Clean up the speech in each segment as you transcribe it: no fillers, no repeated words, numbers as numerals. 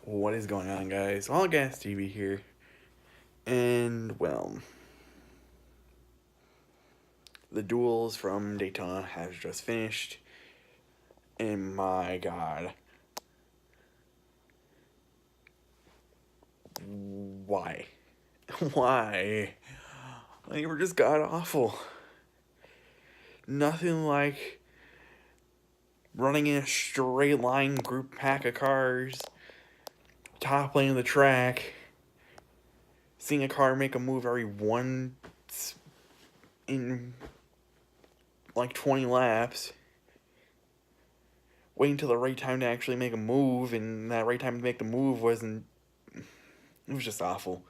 What is going on, guys? All Gas TV here. And, the duels from Daytona has just finished. And my god. Why? Why? They were just god awful. Nothing like running in a straight line group pack of cars, top lane of the track, seeing a car make a move every one in like 20 laps, waiting until the right time to actually make a move, and that right time to make the move wasn't. It was just awful.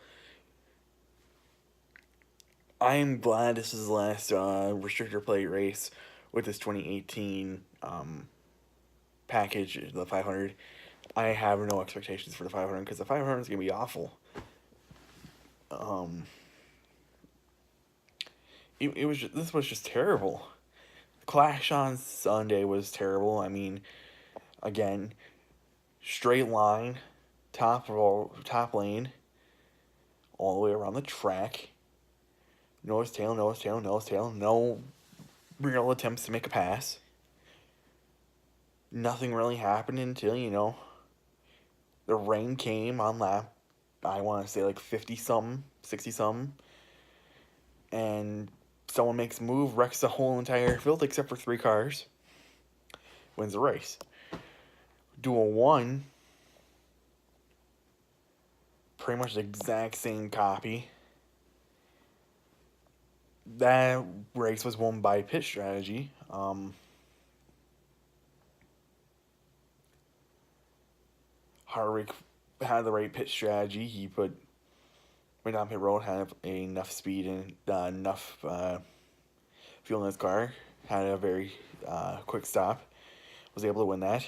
I am glad this is the last restrictor plate race with this 2018 package, the 500. I have no expectations for the 500 because the 500 is going to be awful. This was just terrible. Clash on Sunday was terrible. I mean, again, straight line, top lane, all the way around the track. Nose tail, nose tail, nose tail. No real attempts to make a pass. Nothing really happened until, the rain came on lap, I want to say like 50 something, 60 something. And someone makes a move, wrecks the whole entire field except for 3 cars. Wins the race. Duel 1, pretty much the exact same copy. That race was won by pit strategy. Harvick had the right pit strategy. He went down pit road, had enough speed and enough fuel in his car. Had a very quick stop. Was able to win that.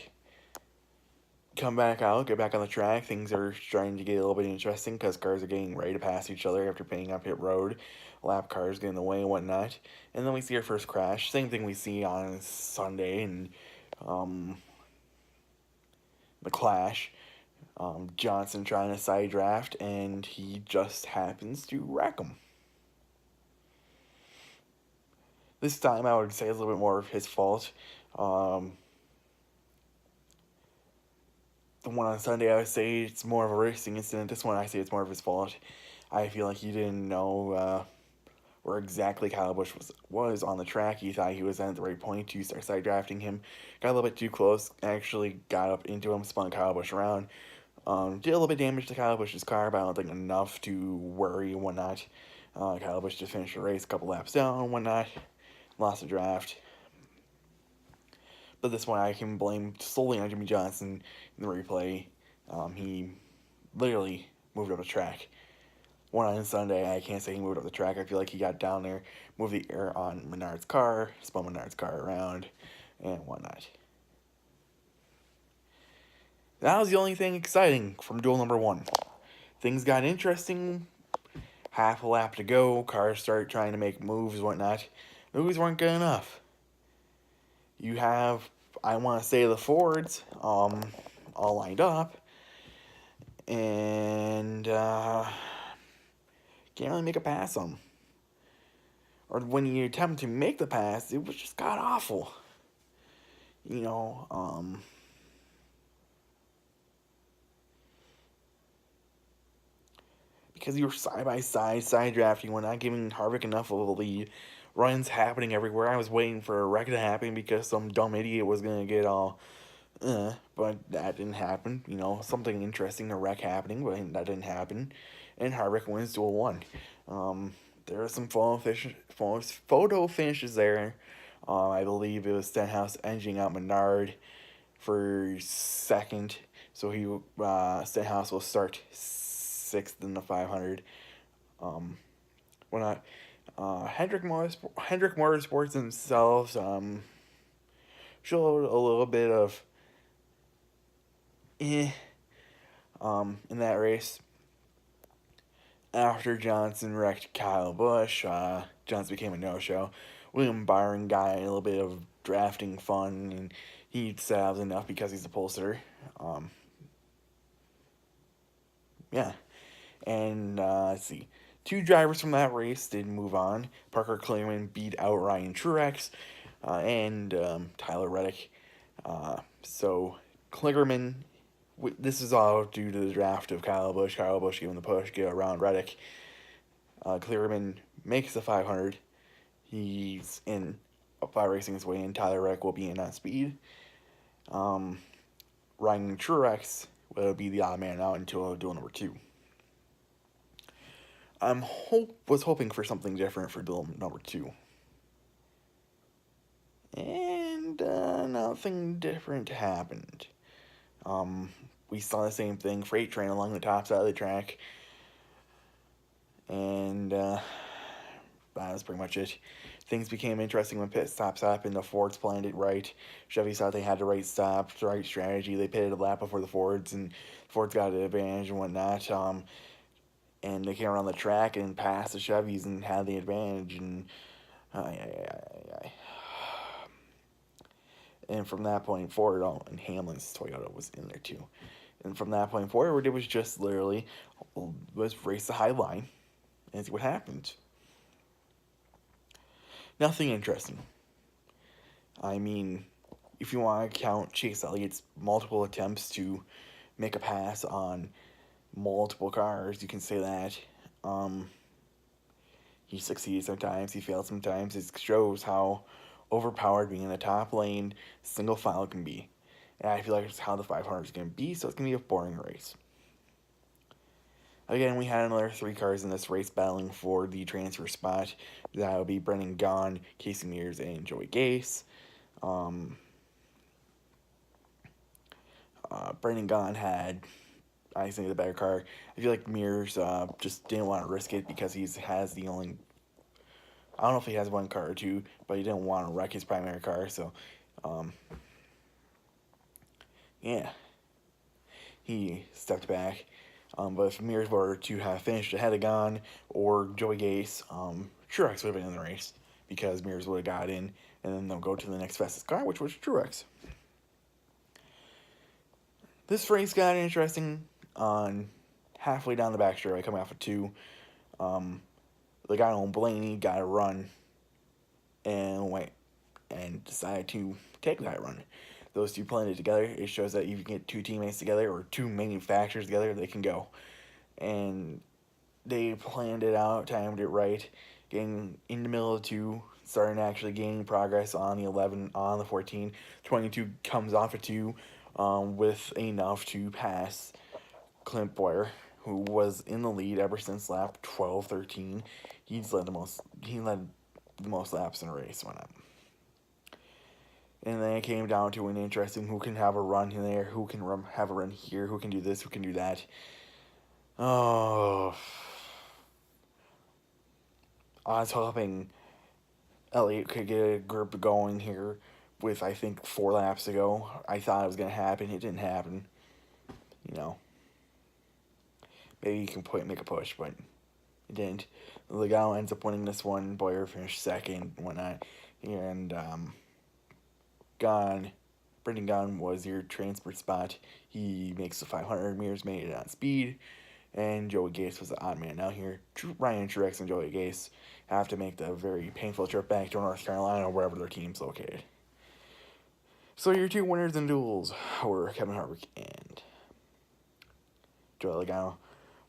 Come back out, get back on the track. Things are starting to get a little bit interesting because cars are getting ready to pass each other after being on pit road. Lap cars get in the way and whatnot. And then we see our first crash. Same thing we see on Sunday and the Clash. Johnson trying to side draft, and he just happens to wreck him. This time, I would say it's a little bit more of his fault. The one on Sunday, I would say it's more of a racing incident. This one, I say it's more of his fault. I feel like he didn't know where exactly Kyle Busch was on the track. He thought he was at the right point to start side drafting him. Got a little bit too close. Actually got up into him, spun Kyle Busch around. Did a little bit of damage to Kyle Busch's car, but I don't think enough to worry and whatnot. Kyle Busch just finished the race a couple laps down and whatnot. Lost the draft. But this one I can blame solely on Jimmy Johnson in the replay. He literally moved up the track. One on Sunday, I can't say he moved up the track. I feel like he got down there, moved the air on Menard's car, spun Menard's car around, and whatnot. That was the only thing exciting from duel number 1. Things got interesting. Half a lap to go. Cars start trying to make moves and whatnot. Moves weren't good enough. You have, I want to say, the Fords all lined up. And can't really make a pass on them. Or when you attempt to make the pass, it was just god awful. Because you were side by side drafting, we're not giving Harvick enough of a lead. Runs happening everywhere. I was waiting for a wreck to happen because some dumb idiot was gonna get all, but that didn't happen. Something interesting, a wreck happening, but that didn't happen. And Harvick wins duel 1. There are some photo finishes there. I believe it was Stenhouse edging out Menard for second, so Stenhouse will start 6th in the 500. When Hendrick Motorsports themselves showed a little bit of in that race. After Johnson wrecked Kyle Busch, Johnson became a no-show. William Byron got a little bit of drafting fun, and he said that was enough because he's a pole sitter. And let's see. Two drivers from that race did move on. Parker Kligerman beat out Ryan Truex and Tyler Reddick. So Kligerman, this is all due to the draft of Kyle Busch. Kyle Busch giving the push, get around Reddick. Kligerman makes the 500. He's in by racing his way in. Tyler Reddick will be in on speed. Ryan Truex will be the odd man out until duel number 2. Was hoping for something different for duel number 2. And nothing different happened. We saw the same thing, freight train along the top side of the track. And that was pretty much it. Things became interesting when pit stops happened. The Fords planned it right. Chevy thought they had the right stop, the right strategy. They pitted a lap before the Fords, and Fords got an advantage and whatnot. And they came around the track and passed the Chevys and had the advantage. And from that point forward, and Hamlin's Toyota was in there too. And from that point forward, it was just literally, let's race the high line and see what happens. Nothing interesting. I mean, if you want to count Chase Elliott's multiple attempts to make a pass on multiple cars, you can say that. He succeeds sometimes, he fails sometimes. It shows how overpowered being in the top lane single file can be. And I feel like it's how the 500 is going to be, so it's going to be a boring race. Again, we had another 3 cars in this race battling for the transfer spot. That would be Brendan Gaughan, Casey Mears, and Joey Gase. Brendan Gaughan had, I think, the better car. I feel like Mears just didn't want to risk it because he has the only... I don't know if he has one car or two, but he didn't want to wreck his primary car, so... yeah. He stepped back. But if Mears were to have finished ahead of Gaughan or Joey Gase, Truex would have been in the race because Mears would have got in, and then they'll go to the next fastest car, which was Truex. This race got interesting on halfway down the back straightaway, coming off of 2. The guy on Blaney got a run and decided to take that run. Those two planned it together. It shows that if you get 2 teammates together or 2 manufacturers together, they can go. And they planned it out, timed it right, getting in the middle of 2, starting actually gaining progress on the 11, on the 14. 22 comes off of 2 with enough to pass Clint Boyer, who was in the lead ever since lap 12, 13. He led the most laps in a race, why not? And then it came down to an interesting who can have a run in there, who can have a run here, who can do this, who can do that. Oh. I was hoping Elliott could get a group going here with, I think, 4 laps to go. I thought it was going to happen. It didn't happen. You know. Maybe you can make a push, but it didn't. Logano ends up winning this one. Boyer finished second, whatnot. And, Brendan Gaughan was your transfer spot. He makes the 500. Mears made it on speed. And Joey Gase was the odd man out here. Ryan Truex and Joey Gase have to make the very painful trip back to North Carolina or wherever their team's located. So your 2 winners in duels were Kevin Harvick and Joey Logano.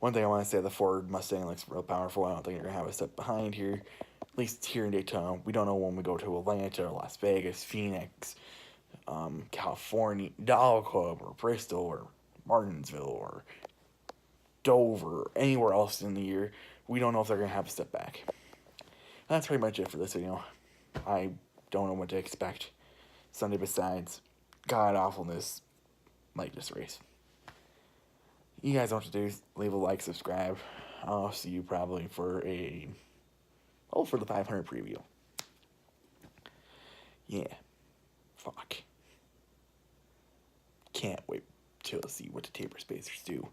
One thing I want to say, the Ford Mustang looks real powerful. I don't think they're going to have a step behind here. At least here in Daytona. We don't know when we go to Atlanta or Las Vegas, Phoenix, California, Dollar Club, or Bristol, or Martinsville, or Dover, anywhere else in the year. We don't know if they're going to have a step back. That's pretty much it for this video. I don't know what to expect Sunday besides god awfulness like this race. You guys know what to do. Leave a like, subscribe. I'll see you probably for the 500 preview. Yeah. Fuck. Can't wait to see what the taper spacers do.